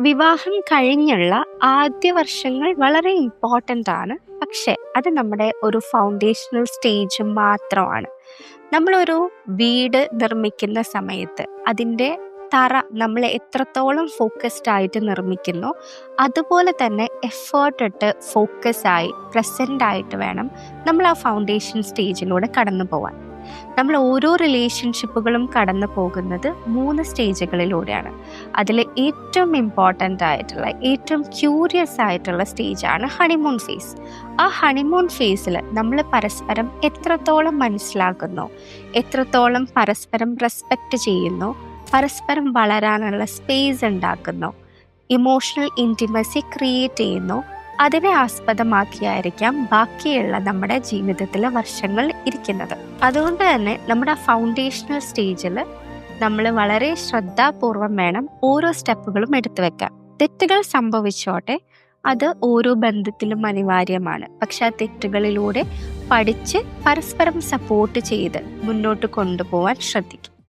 വിവാഹം കഴിഞ്ഞുള്ള ആദ്യ വർഷങ്ങൾ വളരെ ഇമ്പോർട്ടൻ്റ് ആണ്. പക്ഷെ അത് നമ്മുടെ ഒരു ഫൗണ്ടേഷണൽ സ്റ്റേജ് മാത്രമാണ്. നമ്മളൊരു വീട് നിർമ്മിക്കുന്ന സമയത്ത് അതിൻ്റെ തറ നമ്മൾ എത്രത്തോളം ഫോക്കസ്ഡ് ആയിട്ട് നിർമ്മിക്കുന്നോ അതുപോലെ തന്നെ എഫേർട്ട് ഇട്ട് ഫോക്കസ് ആയി പ്രസൻ്റ് ആയിട്ട് വേണം നമ്മൾ ആ ഫൗണ്ടേഷൻ സ്റ്റേജിലൂടെ കടന്നു പോവാൻ. നമ്മൾ ഓരോ റിലേഷൻഷിപ്പുകളും കടന്നു പോകുന്നത് 3 സ്റ്റേജുകളിലൂടെയാണ്. അതിൽ ഏറ്റവും ഇമ്പോർട്ടൻ്റ് ആയിട്ടുള്ള ഏറ്റവും ക്യൂരിയസ് ആയിട്ടുള്ള സ്റ്റേജാണ് ഹണിമൂൺ ഫേസ്. ആ ഹണിമൂൺ ഫേസിൽ നമ്മൾ പരസ്പരം എത്രത്തോളം മനസ്സിലാക്കുന്നു, എത്രത്തോളം പരസ്പരം റെസ്പെക്റ്റ് ചെയ്യുന്നു, പരസ്പരം വളരാനുള്ള സ്പേസ് ഉണ്ടാക്കുന്നു, ഇമോഷണൽ ഇൻറ്റിമസി ക്രിയേറ്റ് ചെയ്യുന്നു, അതിനെ ആസ്പദമാക്കിയായിരിക്കാം ബാക്കിയുള്ള നമ്മുടെ ജീവിതത്തിലെ വർഷങ്ങൾ ഇരിക്കുന്നത്. അതുകൊണ്ട് തന്നെ നമ്മുടെ ഫൗണ്ടേഷണൽ സ്റ്റേജിൽ നമ്മൾ വളരെ ശ്രദ്ധാപൂർവം വേണം ഓരോ സ്റ്റെപ്പുകളും എടുത്തു വെക്കാൻ. തെറ്റുകൾ സംഭവിച്ചോട്ടെ, അത് ഓരോ ബന്ധത്തിലും അനിവാര്യമാണ്. പക്ഷെ ആ തെറ്റുകളിലൂടെ പഠിച്ച് പരസ്പരം സപ്പോർട്ട് ചെയ്ത് മുന്നോട്ട് കൊണ്ടുപോകാൻ ശ്രദ്ധിക്കും.